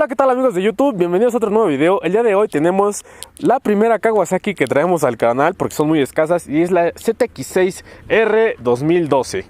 Hola, ¿qué tal amigos de YouTube? Bienvenidos a otro nuevo video. El día de hoy tenemos la primera Kawasaki que traemos al canal porque son muy escasas y es la ZX6R 2012.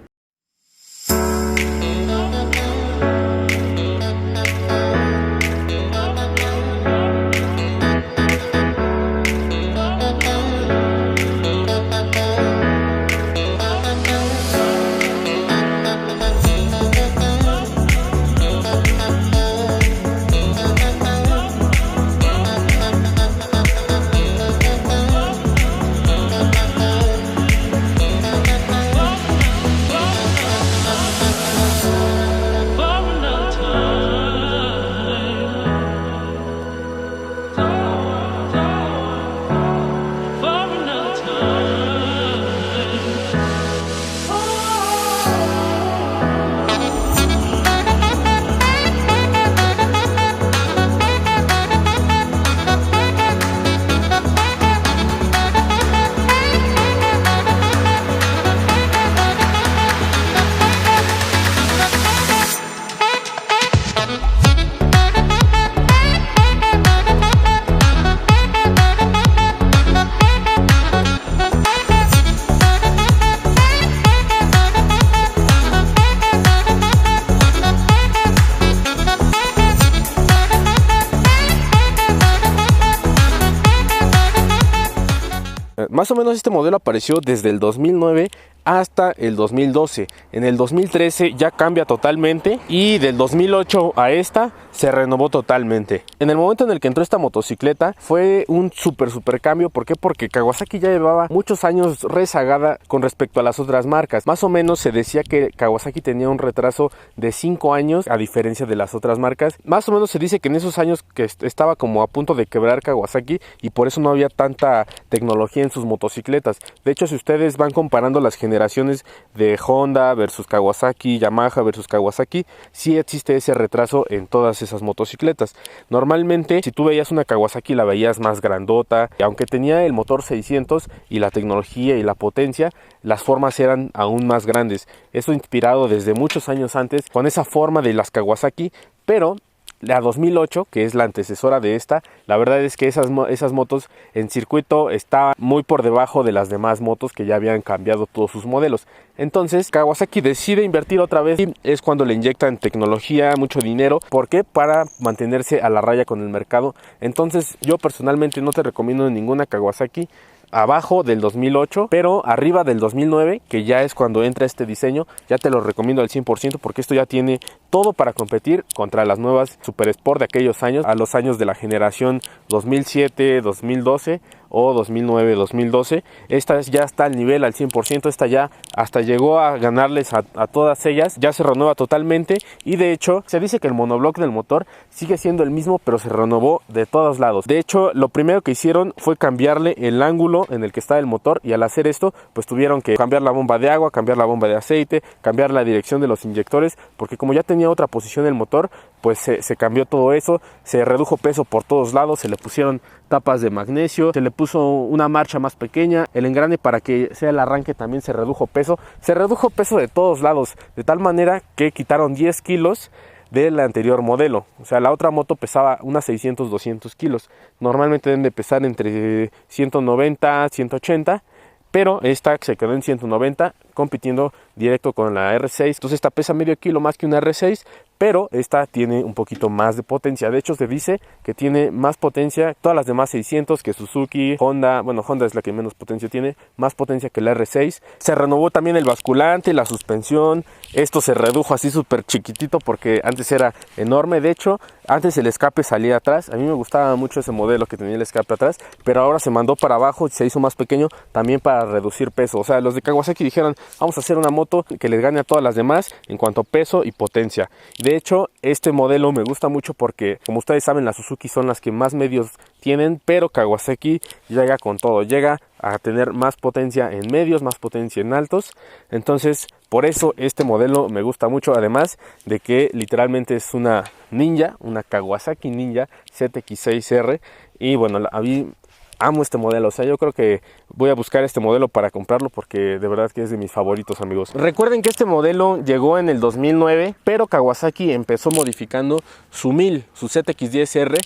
Más o menos este modelo apareció desde el 2009 hasta el 2012. En el 2013 ya cambia totalmente y del 2008 a esta se renovó totalmente. En el momento en el que entró esta motocicleta fue un super cambio. ¿Por qué? Porque Kawasaki ya llevaba muchos años rezagada con respecto a las otras marcas. Más o menos se decía que Kawasaki tenía un retraso de 5 años a diferencia de las otras marcas. Más o menos se dice que en esos años que estaba como a punto de quebrar Kawasaki y por eso no había tanta tecnología en sus motocicletas. De hecho, si ustedes van comparando las generaciones de Honda versus Kawasaki, Yamaha versus Kawasaki, sí existe ese retraso en todas esas motocicletas. Normalmente, si tú veías una Kawasaki, la veías más grandota, y aunque tenía el motor 600 y la tecnología y la potencia, las formas eran aún más grandes. Eso inspirado desde muchos años antes con esa forma de las Kawasaki, pero la 2008, que es la antecesora de esta, la verdad es que esas motos en circuito estaban muy por debajo de las demás motos que ya habían cambiado todos sus modelos. Entonces Kawasaki decide invertir otra vez y es cuando le inyectan tecnología, mucho dinero. ¿Por qué? Para mantenerse a la raya con el mercado. Entonces yo personalmente no te recomiendo ninguna Kawasaki abajo del 2008, pero arriba del 2009, que ya es cuando entra este diseño, ya te lo recomiendo al 100% porque esto ya tiene todo para competir contra las nuevas Super Sport de aquellos años, a los años de la generación 2007, 2012 o 2009, 2012. Esta ya está al nivel al 100%, esta ya hasta llegó a ganarles a todas ellas, ya se renueva totalmente y de hecho se dice que el monobloc del motor sigue siendo el mismo, pero se renovó de todos lados. De hecho, lo primero que hicieron fue cambiarle el ángulo en el que está el motor y al hacer esto pues tuvieron que cambiar la bomba de agua, cambiar la bomba de aceite, cambiar la dirección de los inyectores, porque como ya tenía otra posición el motor, pues se cambió todo eso, se redujo peso por todos lados, se le pusieron tapas de magnesio, se le puso una marcha más pequeña, el engrane para que sea el arranque también se redujo peso de todos lados, de tal manera que quitaron 10 kilos del anterior modelo. O sea, la otra moto pesaba unas 600, 200 kilos, normalmente deben de pesar entre 190, 180, pero esta se quedó en 190 compitiendo directo con la R6. Entonces esta pesa medio kilo más que una R6, pero esta tiene un poquito más de potencia. De hecho se dice que tiene más potencia todas las demás 600 que Suzuki, Honda. Bueno, Honda es la que menos potencia tiene, más potencia que la R6. Se renovó también el basculante, la suspensión. Esto se redujo así súper chiquitito porque antes era enorme. De hecho, antes el escape salía atrás. A mí me gustaba mucho ese modelo que tenía el escape atrás, pero ahora se mandó para abajo y se hizo más pequeño también para reducir peso. O sea, los de Kawasaki dijeron, vamos a hacer una moto que les gane a todas las demás en cuanto a peso y potencia. De hecho, este modelo me gusta mucho porque, como ustedes saben, las Suzuki son las que más medios tienen, pero Kawasaki llega con todo, llega a tener más potencia en medios, más potencia en altos. Entonces, por eso este modelo me gusta mucho, además de que literalmente es una Ninja, una Kawasaki Ninja ZX6R. Y bueno, a mí amo este modelo, o sea, yo creo que voy a buscar este modelo para comprarlo porque de verdad que es de mis favoritos, amigos. Recuerden que este modelo llegó en el 2009, pero Kawasaki empezó modificando su 1000, su ZX10R.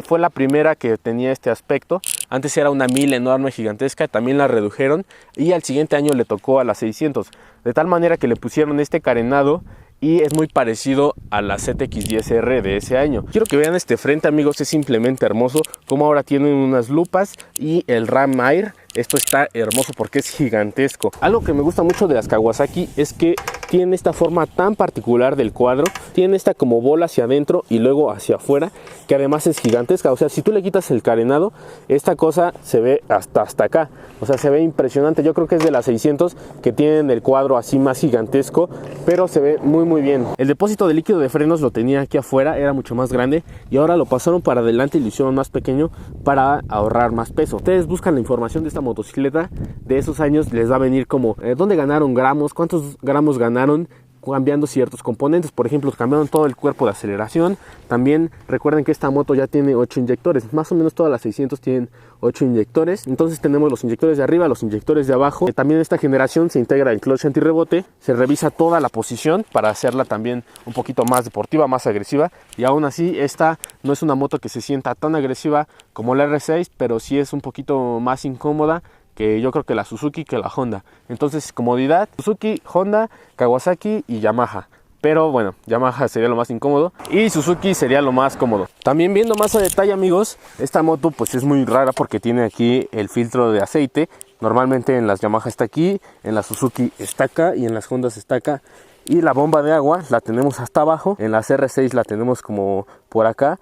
Fue la primera que tenía este aspecto. Antes era una 1000 enorme, gigantesca, también la redujeron y al siguiente año le tocó a la 600. De tal manera que le pusieron este carenado y es muy parecido a la ZX10R de ese año. Quiero que vean este frente, amigos, es simplemente hermoso. Como ahora tienen unas lupas y el Ram Air. Esto está hermoso porque es gigantesco. Algo que me gusta mucho de las Kawasaki es que tiene esta forma tan particular del cuadro. Tiene esta como bola hacia adentro y luego hacia afuera, que además es gigantesca. O sea, si tú le quitas el carenado, esta cosa se ve hasta acá. O sea, se ve impresionante. Yo creo que es de las 600 que tienen el cuadro así más gigantesco, pero se ve muy bien. El depósito de líquido de frenos lo tenía aquí afuera, era mucho más grande y ahora lo pasaron para adelante y lo hicieron más pequeño para ahorrar más peso. Ustedes buscan la información de esta motocicleta de esos años, les va a venir como dónde ganaron gramos, cuántos gramos ganaron cambiando ciertos componentes. Por ejemplo, cambiaron todo el cuerpo de aceleración. También recuerden que esta moto ya tiene 8 inyectores, más o menos todas las 600 tienen 8 inyectores. Entonces tenemos los inyectores de arriba, los inyectores de abajo. También esta generación se integra el clutch antirrebote, se revisa toda la posición para hacerla también un poquito más deportiva, más agresiva, y aún así esta no es una moto que se sienta tan agresiva como la R6, pero sí es un poquito más incómoda que yo creo que la Suzuki que la Honda. Entonces, comodidad, Suzuki, Honda, Kawasaki y Yamaha. Pero bueno, Yamaha sería lo más incómodo y Suzuki sería lo más cómodo. También viendo más a detalle, amigos, esta moto pues es muy rara porque tiene aquí el filtro de aceite. Normalmente en las Yamaha está aquí, en la Suzuki está acá y en las Hondas está acá. Y la bomba de agua la tenemos hasta abajo, en las R6 la tenemos como por acá.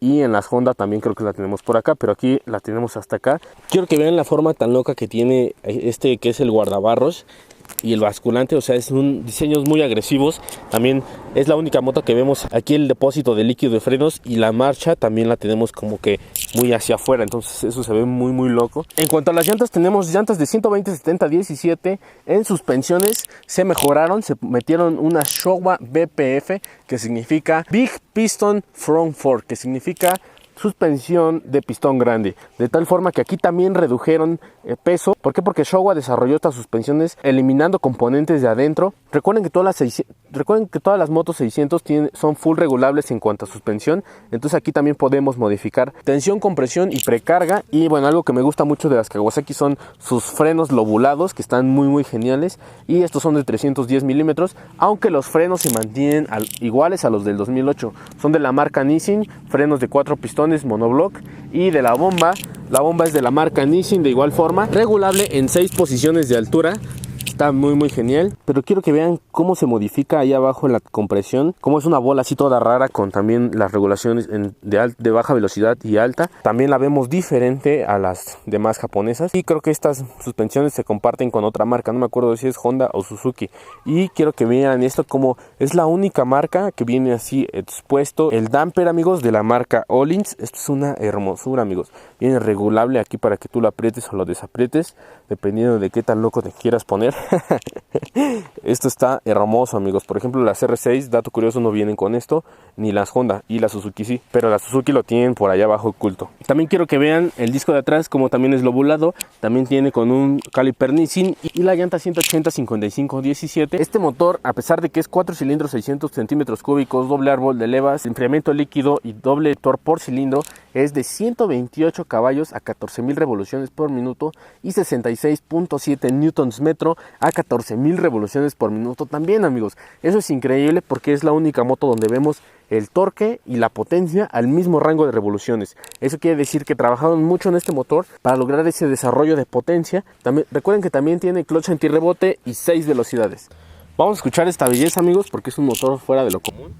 Y en las Honda también creo que la tenemos por acá, pero aquí la tenemos hasta acá. Quiero que vean la forma tan loca que tiene este que es el guardabarros y el basculante. O sea, son diseños muy agresivos. También es la única moto que vemos aquí el depósito de líquido de frenos y la marcha también la tenemos como que muy hacia afuera. Entonces eso se ve muy loco. En cuanto a las llantas, tenemos llantas de 120, 70, 17. En suspensiones se mejoraron, se metieron una Showa BPF, que significa Big Piston Front Fork, que significa suspensión de pistón grande, de tal forma que aquí también redujeron peso. ¿Por qué? Porque Showa desarrolló estas suspensiones eliminando componentes de adentro. Recuerden que todas las motos 600 son full regulables en cuanto a suspensión, entonces aquí también podemos modificar tensión, compresión y precarga. Y bueno, algo que me gusta mucho de las Kawasaki son sus frenos lobulados, que están muy geniales, y estos son de 310 milímetros, aunque los frenos se mantienen iguales a los del 2008. Son de la marca Nissin, frenos de 4 pistones monoblock, y de la bomba es de la marca Nissin, de igual forma, regulable en 6 posiciones de altura. Está muy genial, pero quiero que vean cómo se modifica ahí abajo en la compresión, como es una bola así toda rara, con también las regulaciones de baja velocidad y alta. También la vemos diferente a las demás japonesas, y creo que estas suspensiones se comparten con otra marca, no me acuerdo si es Honda o Suzuki. Y quiero que vean esto, como es la única marca que viene así expuesto el damper, amigos, de la marca Öhlins. Esto es una hermosura, amigos. Viene regulable aquí para que tú lo aprietes o lo desaprietes, dependiendo de qué tan loco te quieras poner. Esto está hermoso, amigos. Por ejemplo, las R6, dato curioso, no vienen con esto, ni las Honda, y la Suzuki sí, pero la Suzuki lo tienen por allá abajo oculto. También quiero que vean el disco de atrás, como también es lobulado, también tiene con un caliper Nissin, y la llanta 180 55 17. Este motor, a pesar de que es 4 cilindros 600 centímetros cúbicos, doble árbol de levas, enfriamiento líquido y doble torque por cilindro, es de 128 caballos a 14.000 revoluciones por minuto y 66.7 newtons metro a 14.000 revoluciones por minuto también, amigos. Eso es increíble porque es la única moto donde vemos el torque y la potencia al mismo rango de revoluciones. Eso quiere decir que trabajaron mucho en este motor para lograr ese desarrollo de potencia. También, recuerden que también tiene clutch antirrebote y 6 velocidades. Vamos a escuchar esta belleza, amigos, porque es un motor fuera de lo común.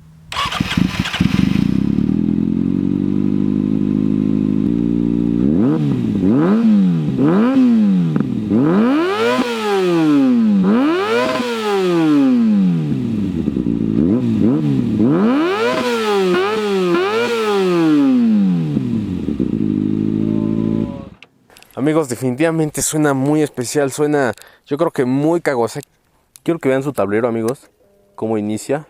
Amigos, definitivamente suena muy especial, suena, yo creo que muy Kawasaki. Quiero que vean su tablero, amigos, cómo inicia.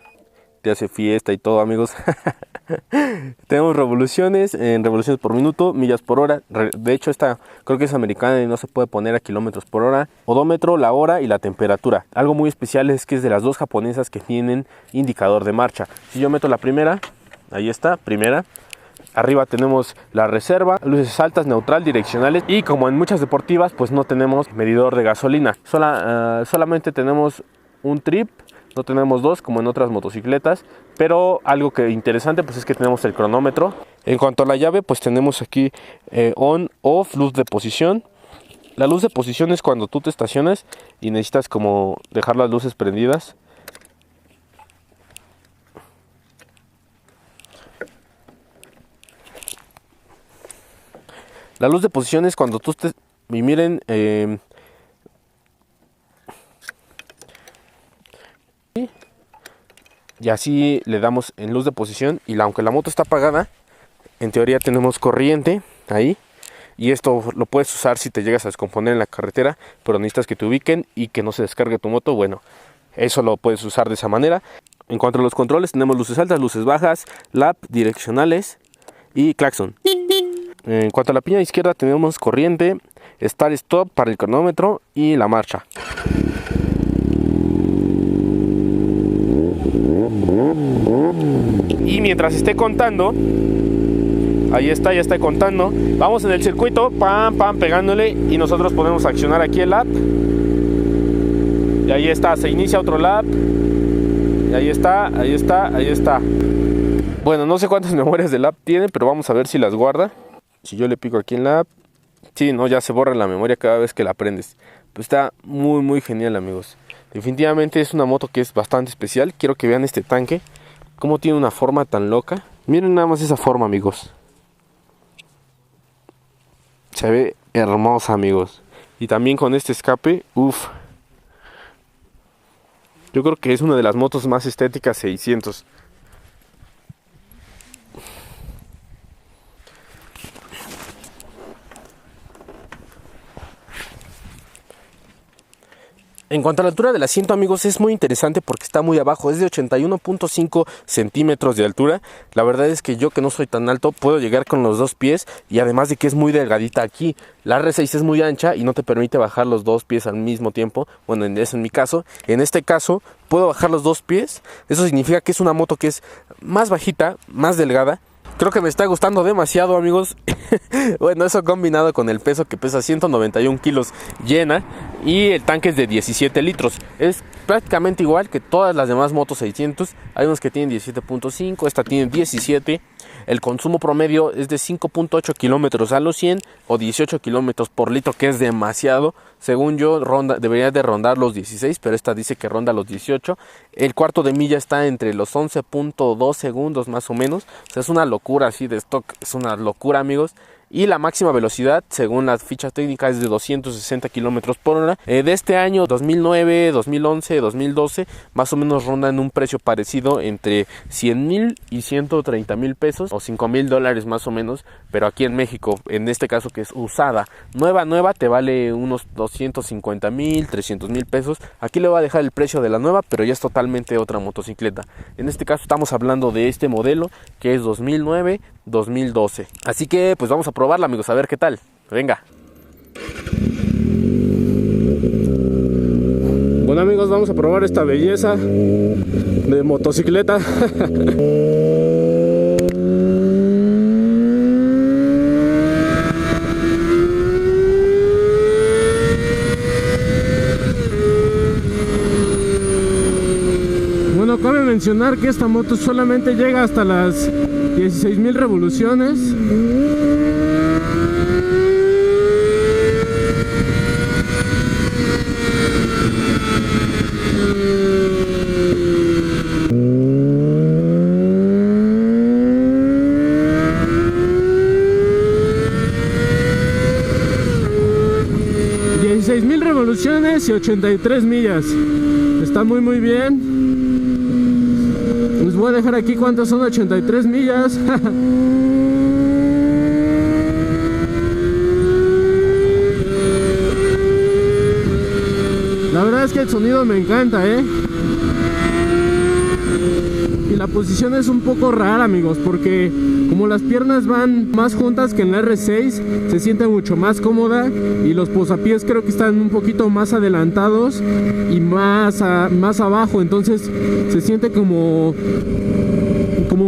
te hace fiesta y todo, amigos. Tenemos revoluciones, en revoluciones por minuto, millas por hora. De hecho, esta creo que es americana y no se puede poner a kilómetros por hora. Odómetro, la hora y la temperatura. Algo muy especial es que es de las dos japonesas que tienen indicador de marcha. Si yo meto la primera, ahí está, primera. Arriba tenemos la reserva, luces altas, neutral, direccionales, y como en muchas deportivas pues no tenemos medidor de gasolina. Solamente tenemos un trip, no tenemos dos como en otras motocicletas, pero algo que interesante pues es que tenemos el cronómetro. En cuanto a la llave, pues tenemos aquí on, off, luz de posición. La luz de posición es cuando tú te estacionas y necesitas como dejar las luces prendidas. La luz de posición es cuando tú estés... Y miren... y así le damos en luz de posición. Y aunque la moto está apagada, en teoría tenemos corriente ahí. Y esto lo puedes usar si te llegas a descomponer en la carretera, pero necesitas que te ubiquen y que no se descargue tu moto. Bueno, eso lo puedes usar de esa manera. En cuanto a los controles, tenemos luces altas, luces bajas, lap, direccionales y claxon. En cuanto a la piña izquierda tenemos corriente, start stop para el cronómetro y la marcha. Y mientras esté contando, ahí está, ya está contando. Vamos en el circuito, pam, pam, pegándole y nosotros podemos accionar aquí el lap. Y ahí está, se inicia otro lap. Y ahí está, ahí está, ahí está. Bueno, no sé cuántas memorias de lap tiene, pero vamos a ver si las guarda. Si yo le pico aquí en la app, sí, no, ya se borra la memoria cada vez que la prendes. Pues está muy genial, amigos. Definitivamente es una moto que es bastante especial. Quiero que vean este tanque, cómo tiene una forma tan loca. Miren nada más esa forma, amigos. Se ve hermosa, amigos. Y también con este escape, uff. Yo creo que es una de las motos más estéticas 600. En cuanto a la altura del asiento, amigos, es muy interesante porque está muy abajo, es de 81.5 centímetros de altura. La verdad es que yo, que no soy tan alto, puedo llegar con los dos pies, y además de que es muy delgadita aquí. La R6 es muy ancha y no te permite bajar los dos pies al mismo tiempo. Bueno, es en mi caso. En este caso puedo bajar los dos pies. Eso significa que es una moto que es más bajita, más delgada. Creo que me está gustando demasiado, amigos. Bueno, eso combinado con el peso, que pesa 191 kilos llena, y el tanque es de 17 litros. Es prácticamente igual que todas las demás motos 600. Hay unos que tienen 17.5, esta tiene 17. El consumo promedio es de 5.8 kilómetros a los 100 o 18 kilómetros por litro, que es demasiado. Según yo, debería de rondar los 16, pero esta dice que ronda los 18. El cuarto de milla está entre los 11.2 segundos más o menos. O sea, es una locura así de stock, es una locura, amigos. Y la máxima velocidad, según las fichas técnicas, es de 260 kilómetros por hora. De este año, 2009, 2011, 2012, más o menos rondan un precio parecido entre 100,000 y 130,000 pesos, o $5,000 más o menos. Pero aquí en México, en este caso que es usada, nueva, te vale unos 250,000, 300,000 pesos. Aquí le voy a dejar el precio de la nueva, pero ya es totalmente otra motocicleta. En este caso estamos hablando de este modelo, que es 2009, 2012. Así que pues vamos a probarla, amigos, a ver qué tal. Venga. Bueno, amigos, vamos a probar esta belleza de motocicleta. Bueno, cabe mencionar que esta moto solamente llega hasta las 16,000 revoluciones. Revoluciones y 83 millas. Está muy bien. Les voy a dejar aquí cuántas son 83 millas. La verdad es que el sonido me encanta, Y la posición es un poco rara, amigos, porque como las piernas van más juntas que en la R6, se siente mucho más cómoda, y los posapiés creo que están un poquito más adelantados y más abajo, entonces se siente como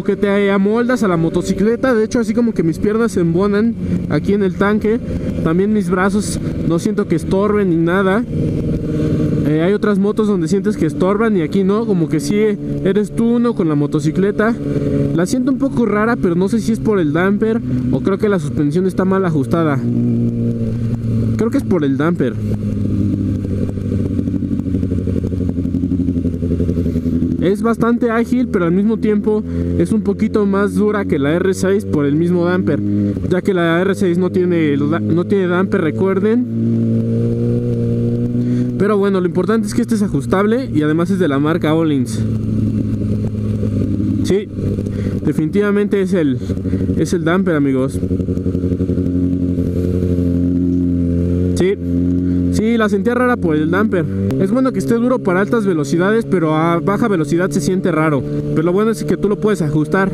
que te amoldas a la motocicleta. De hecho, así como que mis piernas se embonan aquí en el tanque, también mis brazos no siento que estorben ni nada. Hay otras motos donde sientes que estorban y aquí no, como que sí eres tú uno con la motocicleta. La siento un poco rara, pero no sé si es por el damper o creo que la suspensión está mal ajustada. Creo que es por el damper. Es bastante ágil, pero al mismo tiempo es un poquito más dura que la R6 por el mismo damper, ya que la R6 no tiene damper, recuerden. Pero bueno, lo importante es que este es ajustable y además es de la marca Öhlins. Sí, definitivamente es el damper, amigos. Sí, la sentía rara por el damper. Es bueno que esté duro para altas velocidades, pero a baja velocidad se siente raro. Pero lo bueno es que tú lo puedes ajustar.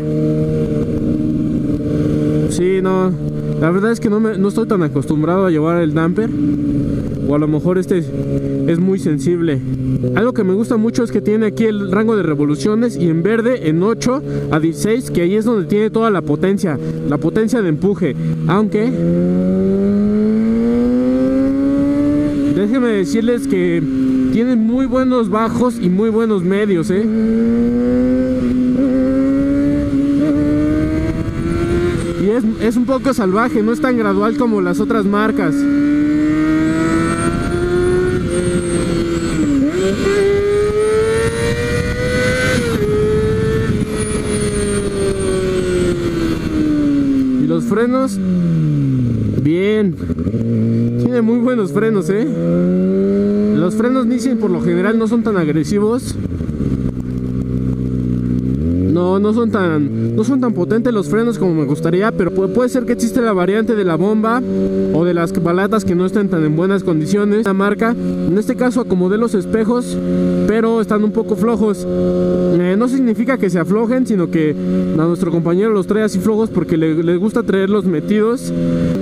Sí, no, la verdad es que no estoy tan acostumbrado a llevar el damper. O a lo mejor este es muy sensible. Algo que me gusta mucho es que tiene aquí el rango de revoluciones, y en verde en 8 a 16, que ahí es donde tiene toda la potencia de empuje. Aunque déjenme decirles que tiene muy buenos bajos y muy buenos medios, Y es un poco salvaje, no es tan gradual como las otras marcas. Y los frenos, bien. Tiene muy buenos frenos, Los frenos Nissin por lo general no son tan agresivos. No son tan potentes los frenos como me gustaría, pero puede ser que existe la variante de la bomba o de las balatas que no estén tan en buenas condiciones. La marca, en este caso acomodé los espejos, pero están un poco flojos. No significa que se aflojen, sino que a nuestro compañero los trae así flojos porque le gusta traerlos metidos.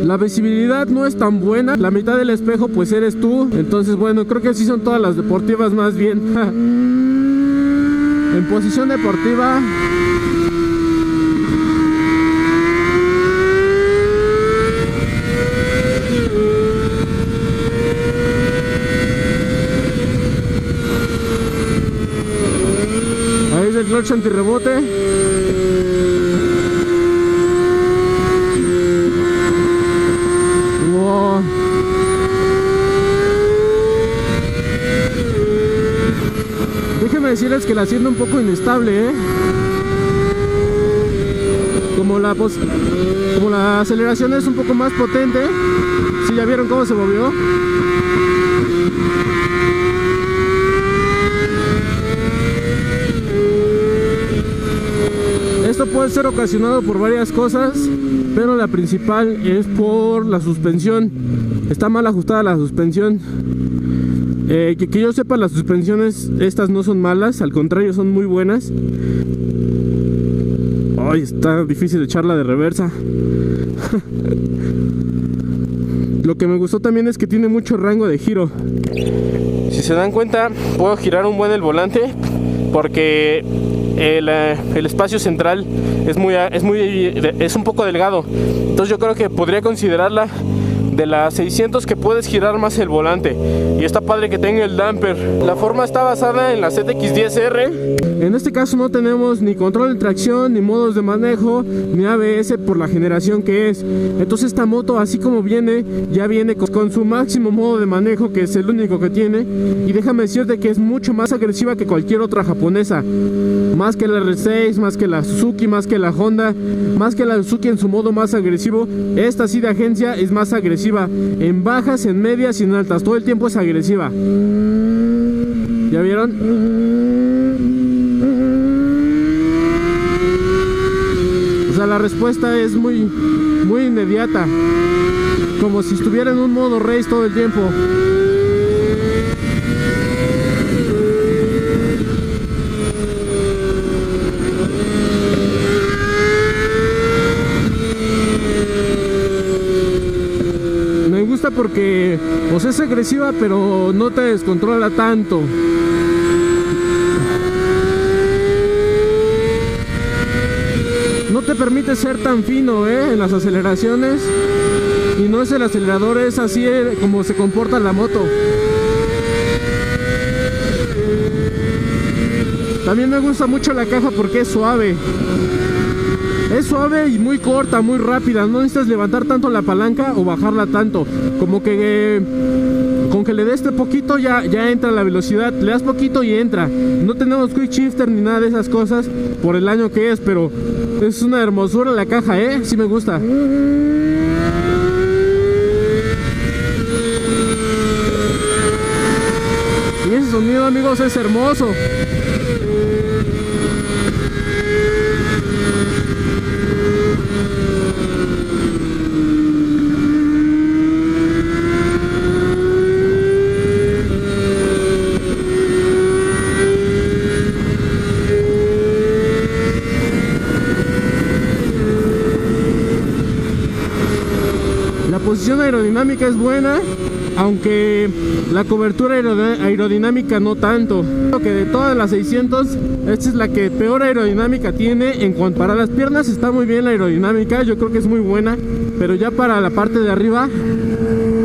La visibilidad no es tan buena, la mitad del espejo pues eres tú. Entonces bueno, creo que así son todas las deportivas más bien. En posición deportiva, ahí es el clutch antirrebote. Wow. Déjenme decirles que la siento un poco inestable, Como la aceleración es un poco más potente. ¿Sí ya vieron cómo se movió? Esto puede ser ocasionado por varias cosas, pero la principal es por la suspensión. Está mal ajustada la suspensión. Que yo sepa, las suspensiones estas no son malas, al contrario, son muy buenas. Ay, está difícil echarla de reversa. Lo que me gustó también es que tiene mucho rango de giro. Si se dan cuenta, puedo girar un buen el volante porque el espacio central es un poco delgado. Entonces yo creo que podría considerarla de las 600 que puedes girar más el volante. Y está padre que tenga el damper. La forma está basada en la ZX10R. En este caso no tenemos ni control de tracción, ni modos de manejo, ni ABS por la generación que es. Entonces esta moto, así como viene, ya viene con su máximo modo de manejo, que es el único que tiene. Y déjame decirte que es mucho más agresiva que cualquier otra japonesa. Más que la R6, más que la Suzuki, más que la Honda, más que la Suzuki en su modo más agresivo. Esta sí de agencia es más agresiva. En bajas, en medias y en altas. Todo el tiempo es agresiva. ¿Ya vieron? O sea, la respuesta es muy inmediata. Como si estuviera en un modo race todo el tiempo. que pues es agresiva, pero no te descontrola tanto. No te permite ser tan fino en las aceleraciones. Y no es el acelerador, es así como se comporta la moto. También me gusta mucho la caja porque es suave. Es suave y muy corta, muy rápida. No necesitas levantar tanto la palanca o bajarla tanto. Como que con que le des poquito ya entra la velocidad. Le das poquito y entra. No tenemos quick shifter ni nada de esas cosas por el año que es, pero es una hermosura la caja, sí me gusta. Y ese sonido, amigos, es hermoso. La posición aerodinámica es buena, aunque la cobertura aerodinámica no tanto. Creo que de todas las 600, esta es la que peor aerodinámica tiene. En cuanto para las piernas está muy bien la aerodinámica, yo creo que es muy buena, pero ya para la parte de arriba,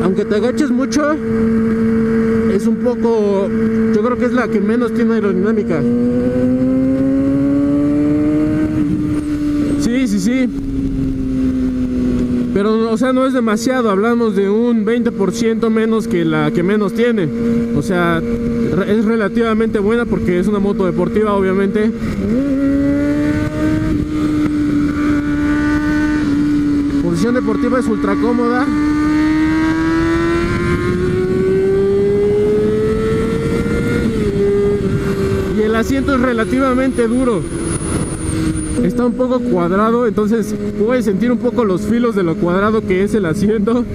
aunque te agaches mucho, es un poco, yo creo que es la que menos tiene aerodinámica. Sí. Pero, o sea, no es demasiado, hablamos de un 20% menos que la que menos tiene. O sea, es relativamente buena porque es una moto deportiva, obviamente. Posición deportiva es ultra cómoda. Y el asiento es relativamente duro. Está un poco cuadrado, entonces puedes sentir un poco los filos de lo cuadrado que es el asiento.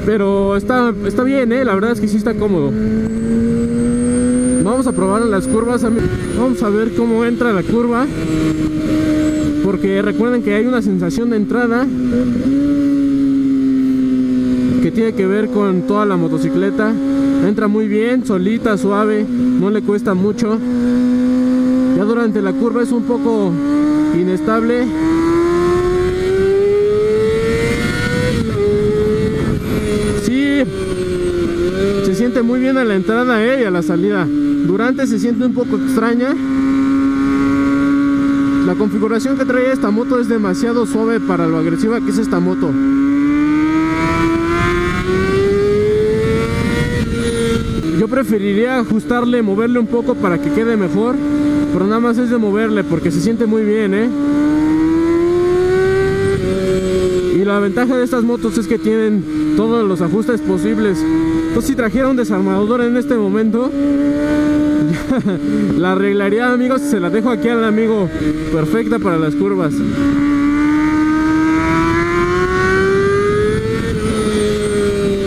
Pero está bien, la verdad es que sí está cómodo. Vamos a probar las curvas, vamos a ver cómo entra la curva. Porque recuerden que hay una sensación de entrada que tiene que ver con toda la motocicleta. Entra muy bien, solita, suave, no le cuesta mucho. Ya durante la curva es un poco inestable. Sí, se siente muy bien a la entrada y a la salida. Durante se siente un poco extraña. La configuración que trae esta moto es demasiado suave para lo agresiva que es esta moto. Yo preferiría ajustarle, moverle un poco para que quede mejor, pero nada más es de moverle porque se siente muy bien, Y la ventaja de estas motos es que tienen todos los ajustes posibles. Entonces, si trajera un desarmador en este momento, la arreglaría, amigos. Se la dejo aquí al amigo, perfecta para las curvas.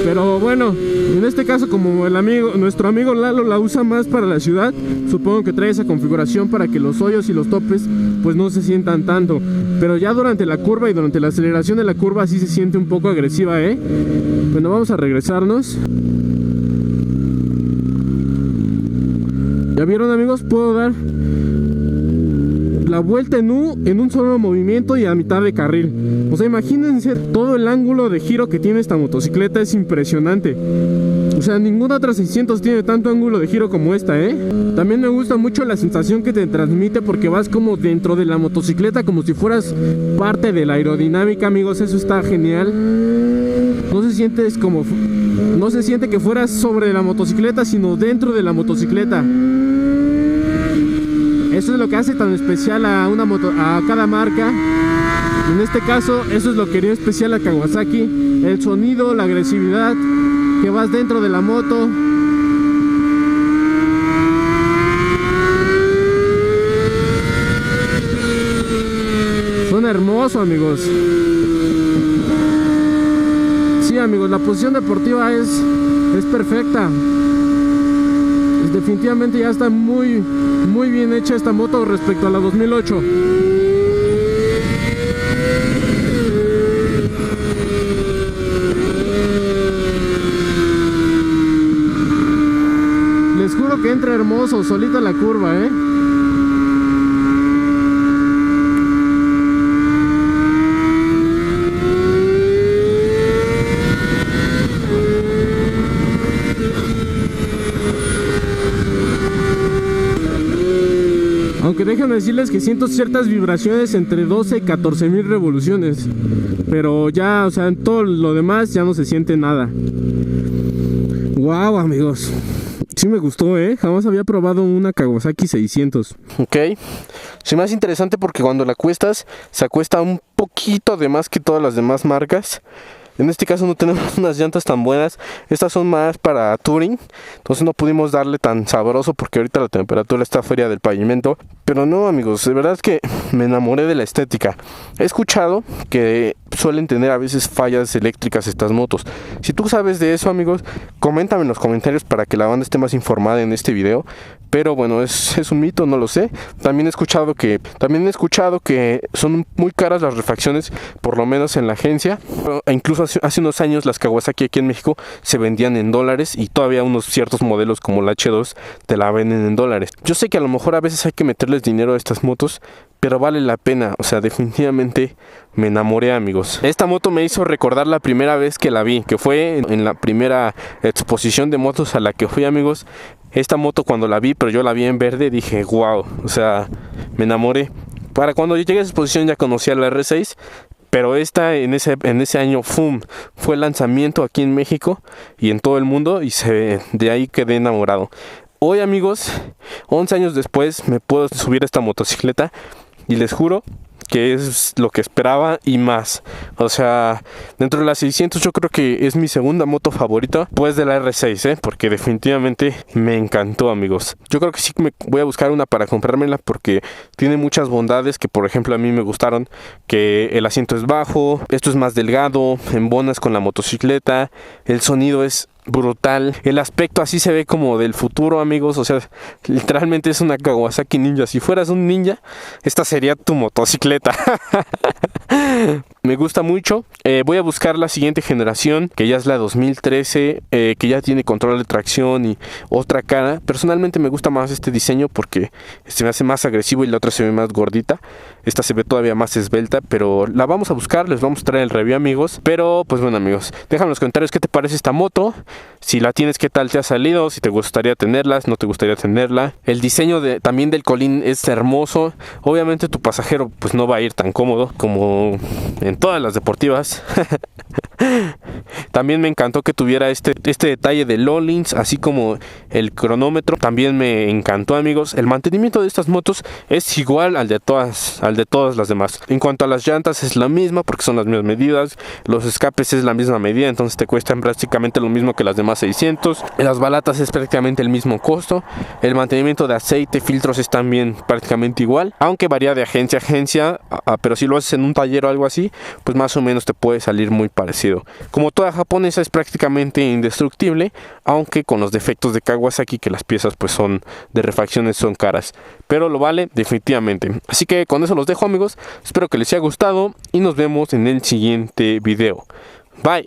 Pero bueno, en este caso, como nuestro amigo Lalo la usa más para la ciudad, supongo que trae esa configuración para que los hoyos y los topes pues no se sientan tanto. Pero ya durante la curva y durante la aceleración de la curva sí se siente un poco agresiva, Bueno, vamos a regresarnos. ¿Ya vieron, amigos? Puedo dar la vuelta en un solo movimiento y a mitad de carril. O sea, imagínense todo el ángulo de giro que tiene esta motocicleta, es impresionante. O sea, ninguna otra 600 tiene tanto ángulo de giro como esta, También me gusta mucho la sensación que te transmite porque vas como dentro de la motocicleta, como si fueras parte de la aerodinámica, amigos. Eso está genial. No se siente que fueras sobre la motocicleta, sino dentro de la motocicleta. Eso es lo que hace tan especial a una moto, a cada marca. En este caso, eso es lo que haría especial a Kawasaki. El sonido, la agresividad, que vas dentro de la moto. Suena hermoso, amigos. Sí, amigos, la posición deportiva es perfecta. Definitivamente ya está muy bien hecha esta moto respecto a la 2008. Les juro que entra hermoso, solita la curva, Aunque déjenme decirles que siento ciertas vibraciones entre 12 y 14,000 revoluciones. Pero ya, o sea, en todo lo demás ya no se siente nada. Wow, amigos. Sí me gustó, jamás había probado una Kawasaki 600. Ok. Se me hace interesante porque cuando la acuestas, se acuesta un poquito de más que todas las demás marcas. En este caso no tenemos unas llantas tan buenas. Estas son más para touring. Entonces no pudimos darle tan sabroso porque ahorita la temperatura está fría del pavimento. Pero no, amigos, de verdad es que me enamoré de la estética. He escuchado que suelen tener a veces fallas eléctricas estas motos. Si tú sabes de eso, amigos, coméntame en los comentarios para que la banda esté más informada en este video. Pero bueno, es un mito, no lo sé. También he escuchado que son muy caras las refacciones, por lo menos en la agencia. E incluso hace unos años las Kawasaki aquí en México se vendían en dólares y todavía unos ciertos modelos como la H2 te la venden en dólares. Yo sé que a lo mejor a veces hay que meterles dinero a estas motos, pero vale la pena, o sea, definitivamente me enamoré, amigos. Esta moto me hizo recordar la primera vez que la vi, que fue en la primera exposición de motos a la que fui, amigos. Esta moto cuando la vi, pero yo la vi en verde, dije, wow, o sea, me enamoré. Para cuando llegué a esa exposición ya conocía la R6, pero esta en ese año fue el lanzamiento aquí en México y en todo el mundo y de ahí quedé enamorado. Hoy, amigos, 11 años después me puedo subir a esta motocicleta y les juro que es lo que esperaba y más. O sea, dentro de las 600 yo creo que es mi segunda moto favorita después de la R6, porque definitivamente me encantó, amigos. Yo creo que sí me voy a buscar una para comprármela porque tiene muchas bondades que, por ejemplo, a mí me gustaron, que el asiento es bajo, esto es más delgado, embonas con la motocicleta, el sonido es brutal, el aspecto así se ve como del futuro, amigos. O sea, literalmente es una Kawasaki Ninja. Si fueras un ninja, esta sería tu motocicleta. Me gusta mucho. Voy a buscar la siguiente generación, que ya es la 2013, que ya tiene control de tracción y otra cara. Personalmente me gusta más este diseño porque se me hace más agresivo y la otra se ve más gordita. Esta se ve todavía más esbelta, pero la vamos a buscar, les vamos a traer el review, amigos. Pero pues bueno, amigos, déjame en los comentarios qué te parece esta moto. Si la tienes, qué tal te ha salido, si te gustaría tenerla, si no te gustaría tenerla. El diseño también del colín es hermoso. Obviamente tu pasajero pues no va a ir tan cómodo como en todas las deportivas. También me encantó que tuviera este detalle de Lolins, así como el cronómetro. También me encantó, amigos. El mantenimiento de estas motos es igual al de todas las demás. En cuanto a las llantas es la misma porque son las mismas medidas. Los escapes es la misma medida, entonces te cuestan prácticamente lo mismo que las demás 600. Las balatas es prácticamente el mismo costo. El mantenimiento de aceite, filtros es también prácticamente igual, aunque varía de agencia a agencia, pero si lo haces en un taller o algo así, pues más o menos te puede salir muy parecido. Como toda japonesa es prácticamente indestructible, aunque con los defectos de Kawasaki, que las piezas pues son de refacciones, son caras, pero lo vale definitivamente. Así que con eso los dejo, amigos. Espero que les haya gustado y nos vemos en el siguiente video. Bye.